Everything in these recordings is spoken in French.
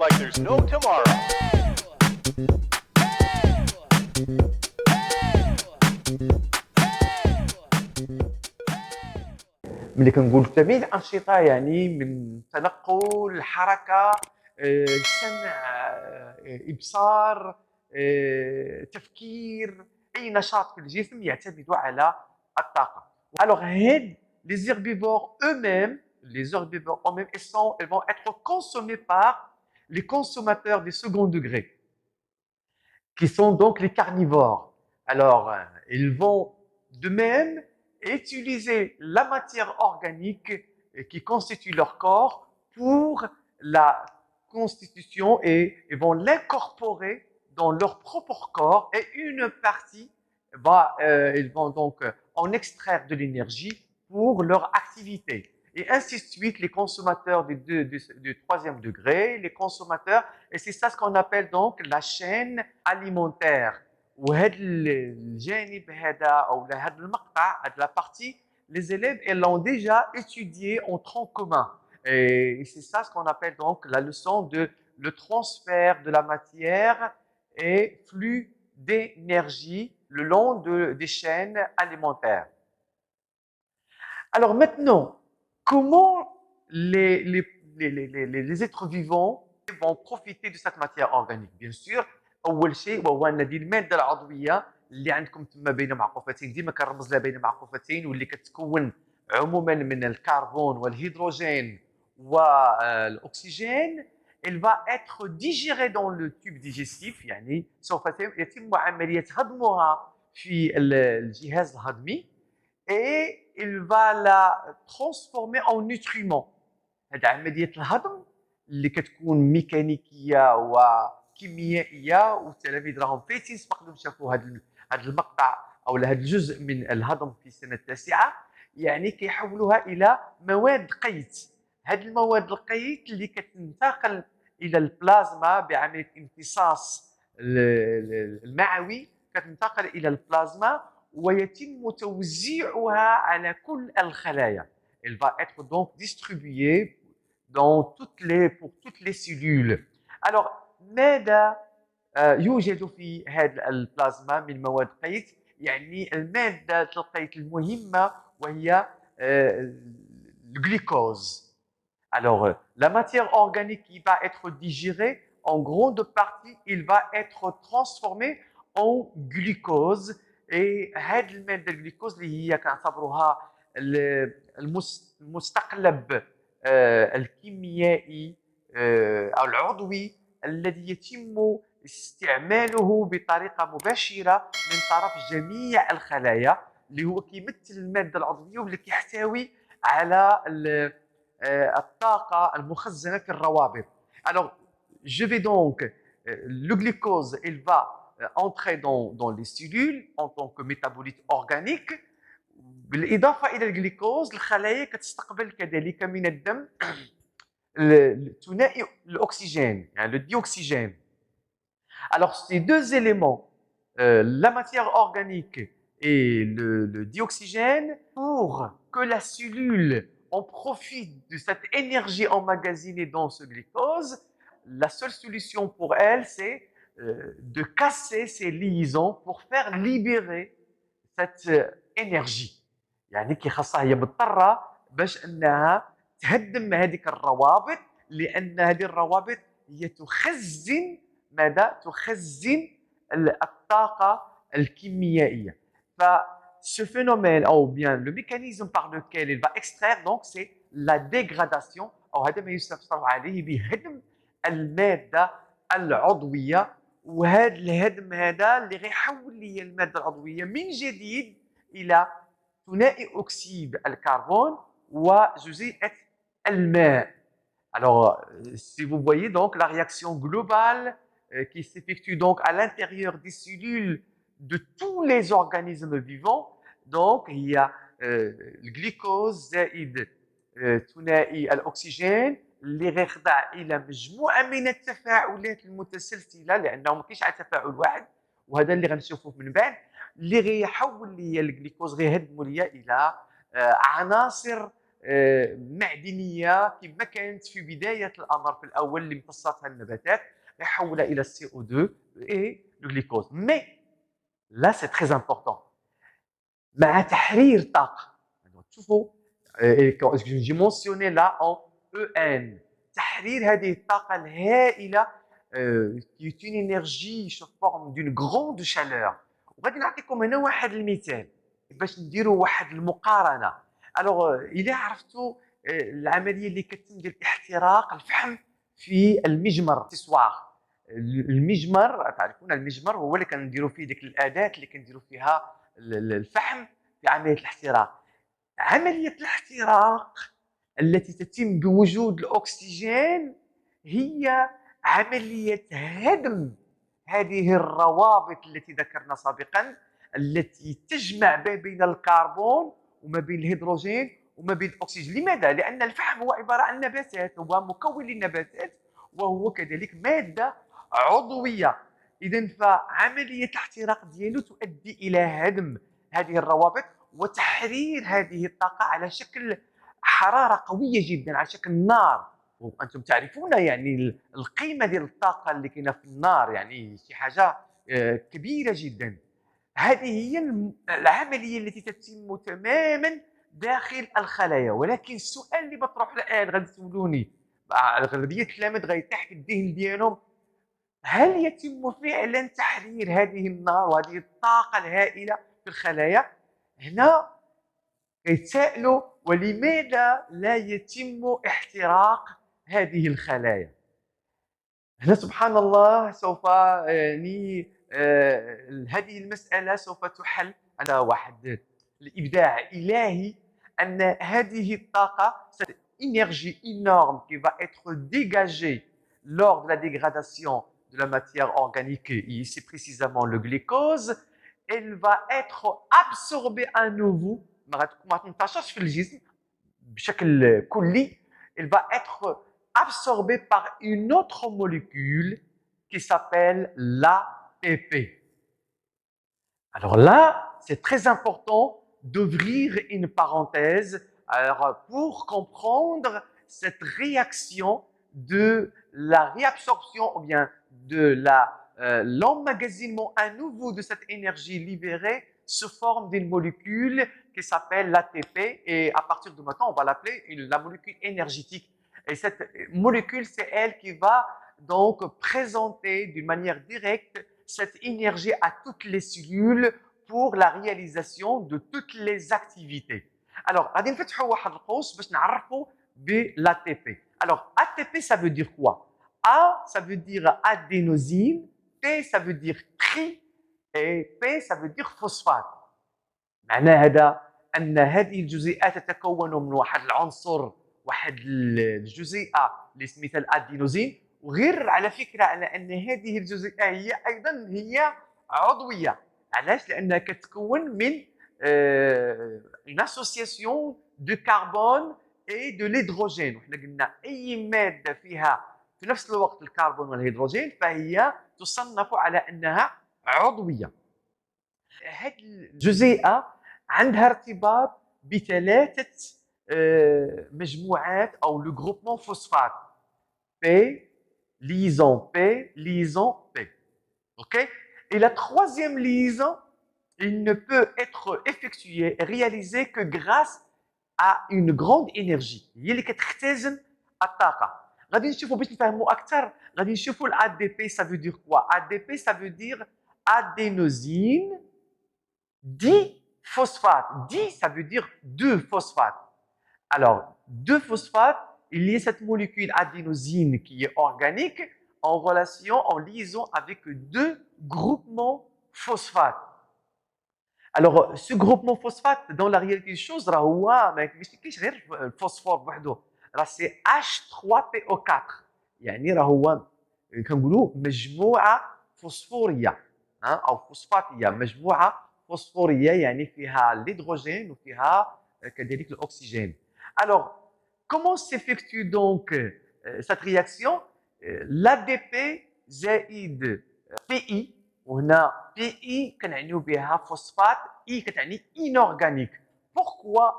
like there's no tomorrow. ملي كنقول التمرين أنشطة يعني من تنقل، الحركة، السمع، إبصار، تفكير، أي نشاط في الجسم يعتمد على الطاقة. Alors les herbivores eux-mêmes, ils vont être consommés par les consommateurs du second degré, qui sont donc les carnivores. Alors, ils vont de même utiliser la matière organique qui constitue leur corps pour la constitution et ils vont l'incorporer dans leur propre corps et une partie ils vont donc en extraire de l'énergie pour leur activité. Et ainsi de suite, les consommateurs du troisième degré, les consommateurs, et c'est ça ce qu'on appelle donc la chaîne alimentaire. وهذا الجانب هذا او هذا المقطع هذه la partie, les élèves ils l'ont déjà étudié en tronc commun et c'est ça ce qu'on appelle donc la leçon de le transfert de la matière et flux d'énergie le long des chaînes alimentaires. Alors maintenant, comment les êtres vivants vont profiter de cette matière organique? Bien sûr, اول شيء وهو ان هذه الماده العضويه اللي عندكم تما بين معقوفتين، ديما كنرمز لها بين معقوفتين، واللي كتكون عموما من الكربون والهيدروجين والاكسجين. Elle va être digérée dans le tube digestif، يعني سوف يتم عمليه هضمها في الجهاز الهضمي et il va la transformer en nutriments. هذه عمليه الهضم اللي كتكون ميكانيكيه وكيميائيه، والتلاميذ راهم فايتين سبق لهم شافوا هذا المقطع او هذا الجزء من الهضم في السنه التاسعه. يعني كيحولوها الى مواد قيت. هذه المواد القيت اللي كتنتقل الى البلازما بعمليه امتصاص المعوي، كتنتقل الى البلازما ويتم توزيعها على كل الخلايا. Elle va être donc distribuée pour toutes les cellules. Alors ماذا يوجد في هذا البلازما من مواد قيت؟ يعني المادة القيت المهمة وهي le glucose. Alors, la matière organique qui va être digérée, en grande partie, il va être transformé en glucose. Et هذه المادة الجلوكوز اللي هي كنعتبروها المستقلب الكيميائي أو العضوي الذي يتم استعماله بطريقة مباشرة من طرف جميع الخلايا، اللي هو كيمثل المادة العضوية واللي كيحتوي على الطاقة المخزنة في الروابط. Alors, je vais donc, le glucose, il va entrer dans les cellules en tant que métabolite organique. بالإضافة إلى الجلوكوز، الخلايا كتستقبل كذلك من الدم ثنائي الأكسجين، يعني le dioxygène. Alors, ces deux éléments, la matière organique et le dioxygène, pour que la cellule en profite de cette énergie emmagasinée dans ce glucose, la seule solution pour elle, c'est de casser ces liaisons pour faire libérer cette énergie. يعني كي خاصها هي مضطرة باش أنها تهدم هذيك الروابط، لأن هذه الروابط هي تخزن ماذا؟ تخزن الطاقة الكيميائية. Ce phénomène, ou bien le mécanisme par lequel il va extraire, donc c'est la dégradation، أو هذا ما يستفسر عليه بهدم المادة العضوية. وهذا الهدم هذا اللي غيحول لي المادة العضوية من جديد إلى ثنائي أكسيد الكربون وجزيئة الماء. Alors, si vous voyez donc la réaction globale qui s'effectue donc à l'intérieur des cellules de tous les organismes vivants, donc il y a le glucose زائد ثنائي الأكسجين اللي غيخضع إلى مجموعة من التفاعلات المتسلسلة، لأنه ما كاينش على تفاعل واحد، وهذا اللي غنشوفوه من بعد، اللي غيحول لي الجلوكوز غيهدموا لي إلى عناصر معدنيه كما كانت في بدايه الامر في الاول اللي امتصتها النباتات يحولها الى CO2 et le glucose. Mais là c'est très important. مع تحرير طاقه تشوفوا j'ai mentionné là en EN تحرير هذه الطاقه الهائله qui est une énergie sous forme d'une grande chaleur. وغادي نعطيكم هنا واحد المثال باش نديروا واحد المقارنه. الوغ الا عرفتوا العمليه اللي كتتم ديال احتراق الفحم في المجمر تسوار. المجمر تعرفون المجمر هو اللي كنديروا فيه ديك الاداه اللي كنديروا فيها الفحم في عمليه الاحتراق. عمليه الاحتراق التي تتم بوجود الاكسجين هي عمليه هدم هذه الروابط التي ذكرنا سابقا التي تجمع ما بين الكربون وما بين الهيدروجين وما بين الاكسجين. لماذا؟ لان الفحم هو عباره عن نباتات، هو مكون للنباتات وهو كذلك ماده عضويه. اذا فعمليه الاحتراق ديالو تؤدي الى هدم هذه الروابط وتحرير هذه الطاقه على شكل حراره قويه جدا، على شكل نار. وانتم تعرفون يعني القيمه ديال الطاقه اللي كاينه في النار، يعني شي حاجه كبيره جدا. هذه هي العمليه التي تتم تماما داخل الخلايا. ولكن السؤال اللي بطرح الان غادي تسولوني اغلبيه التلاميذ غيطيح في الذهن ديالهم، هل يتم فعلا تحرير هذه النار وهذه الطاقه الهائله في الخلايا؟ هنا يتساءلوا ولماذا لا يتم احتراق هذه الخلايا؟ هنا سبحان الله سوف يعني هذه المسألة سوف تحل على واحد الإبداع إلهي، أن هذه الطاقة cette énergie énorme qui va être dégagée lors de la dégradation de la matière organique, et ici précisément le glucose, elle va être absorbée à nouveau ما تنتشرش في الجسم بشكل كلي. elle va être absorbée par une autre molécule qui s'appelle l'ATP. Alors là, c'est très important d'ouvrir une parenthèse pour comprendre cette réaction de la réabsorption ou bien de l'emmagasinement à nouveau de cette énergie libérée sous forme d'une molécule qui s'appelle l'ATP, et à partir de maintenant, on va l'appeler la molécule énergétique. Et cette molécule, c'est elle qui va donc présenter d'une manière directe cette énergie à toutes les cellules pour la réalisation de toutes les activités. Alors, غادي نفتحوا واحد القوس باش نعرفوا بالATP. Alors, ATP, ça veut dire quoi? A, ça veut dire adénosine, T, ça veut dire tri, et P, ça veut dire phosphate. معنى هذا أن هذه الجزيئات تتكون من واحد العنصر، واحد الجزيئة اللي سميتها الادينوزين. وغير على فكرة على أن هذه الجزيئة هي أيضا هي عضوية. علاش؟ لأنها كتكون من une association de carbone et de l'hydrogène. وحنا قلنا أي مادة فيها في نفس الوقت الكربون والهيدروجين فهي تصنف على أنها عضوية. هذه الجزيئة عندها ارتباط بثلاثة مجموعات أو le groupement phosphate P, liaison P, liaison P. OK? Et la troisième liaison, il ne peut être effectué, réalisé que grâce à une grande énergie. هي اللي كتختزن الطاقة. غادي نشوفوا باش نفهموا أكثر، غادي نشوفوا l'ADP ça veut dire quoi? ADP ça veut dire adénosine diphosphate. Di ça veut dire deux phosphates. Alors, deux phosphates, il y a cette molécule adénosine qui est organique en relation, en liaison avec deux groupements phosphates. Alors, ce groupement phosphate, dans la réalité des choses, ما يمشيش غير الفوسفور بوحده، راه سي H3PO4. يعني راه هو كنقولوا مجموعة فوسفورية أو فوسفاتية، مجموعة فوسفورية يعني فيها الهيدروجين وفيها كذلك الأكسجين. Alors, comment s'effectue donc cette réaction? L'ADP زائد PI، وهنا PI كنعنيو بها phosphate، I كتعني inorganique. Pourquoi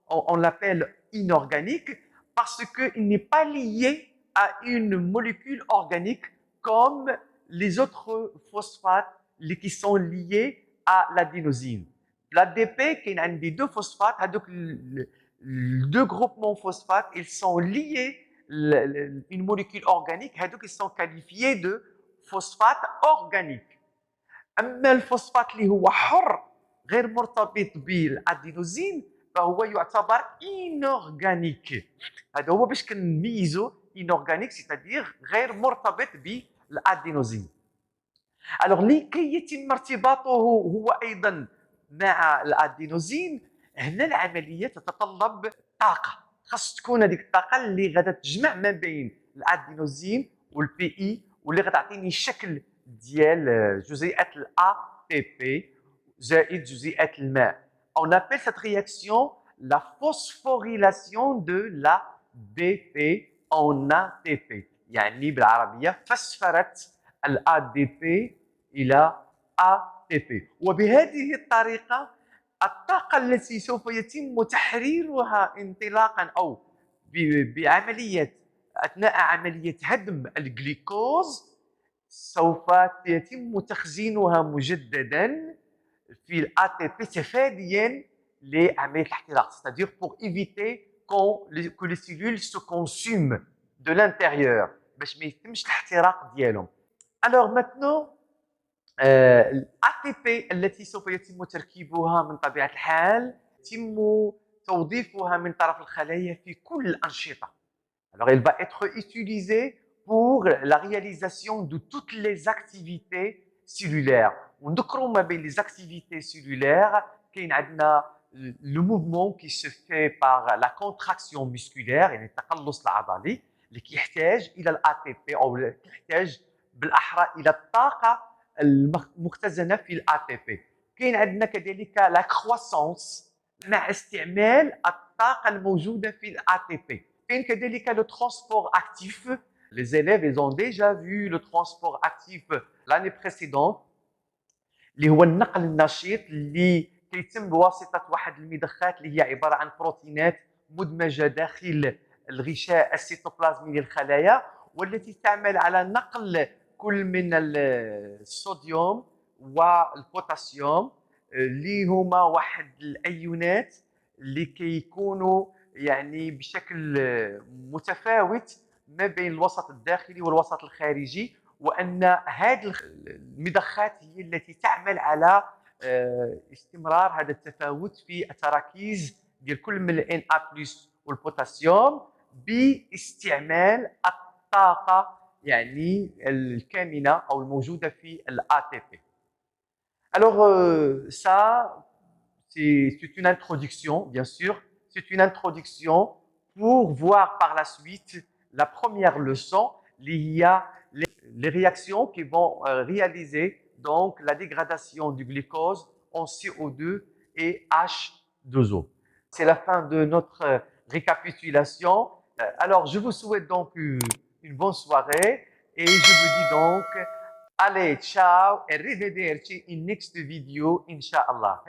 on l'appelle inorganique parce qu'il n'est pas lié à une molécule organique comme les autres phosphates qui sont liés à l'adénosine. L'ADP, qui a des deux phosphates, deux groupements phosphates, ils sont liés une molécule organique, ils sont qualifiés de phosphate organique. أما الفوسفات اللي هو حر غير مرتبط بالادينوزين فهو يعتبر inorganique. هذا هو باش كنميزو inorganique c'est-à-dire غير مرتبط بالادينوزين. alors لكي يتم ارتباطه هو ايضا مع الادينوزين هنا العمليه تتطلب طاقه، خاص تكون هذيك الطاقه اللي غادا تجمع ما بين الادينوزين والبي اي واللي غتعطيني الشكل ديال جزيئات ال ATP زائد جزيئات الماء. On appelle cette réaction la phosphorylation de l'ADP en ATP. يعني بالعربية فسفرت ال ADP إلى ATP. وبهذه الطريقة الطاقة التي سوف يتم تحريرها انطلاقا أو بعملية أثناء عملية هدم الجليكوز سوف يتم تخزينها مجددا في ال ATP تفاديا لعملية الاحتراق. C'est-à-dire pour éviter que les cellules se consument de l'intérieur باش ما يتمش الاحتراق ديالهم. Alors maintenant ال ATP التي سوف يتم تركيبها من طبيعة الحال يتم توظيفها من طرف الخلايا في كل الأنشطة. Alors elle va être utilisée pour la réalisation de toutes les activités cellulaires. ونذكروا ما بين les activités cellulaires كاين عندنا le mouvement qui se fait par la contraction musculaire يعني التقلص العضلي اللي كيحتاج الى الATP او كيحتاج بالاحرى الى الطاقه المختزنه في الATP. كاين عندنا كذلك la croissance مع استعمال الطاقه الموجوده في الATP. كاين كذلك le transport actif. Les élèves, ils ont déjà vu le transport actif l'année précédente اللي هو النقل النشيط اللي كيتم بواسطة واحد المضخات اللي هي عبارة عن بروتينات مدمجة داخل الغشاء السيتوبلازمي للخلايا والتي تعمل على نقل كل من الصوديوم والبوتاسيوم اللي هما واحد الأيونات اللي كيكونوا يعني بشكل متفاوت ما بين الوسط الداخلي والوسط الخارجي وأن هذه المضخات هي التي تعمل على استمرار هذا التفاوت في التراكيز ديال كل من ال Na+ والبوتاسيوم باستعمال الطاقة يعني الكامنة أو الموجودة في ال ATP. Alors ça c'est une introduction bien sûr, c'est une introduction pour voir par la suite la première leçon, il y a les réactions qui vont réaliser donc la dégradation du glucose en CO2 et H2O. C'est la fin de notre récapitulation. Alors, je vous souhaite donc une bonne soirée et je vous dis donc, allez, ciao et arrivederci in next video, Inch'Allah.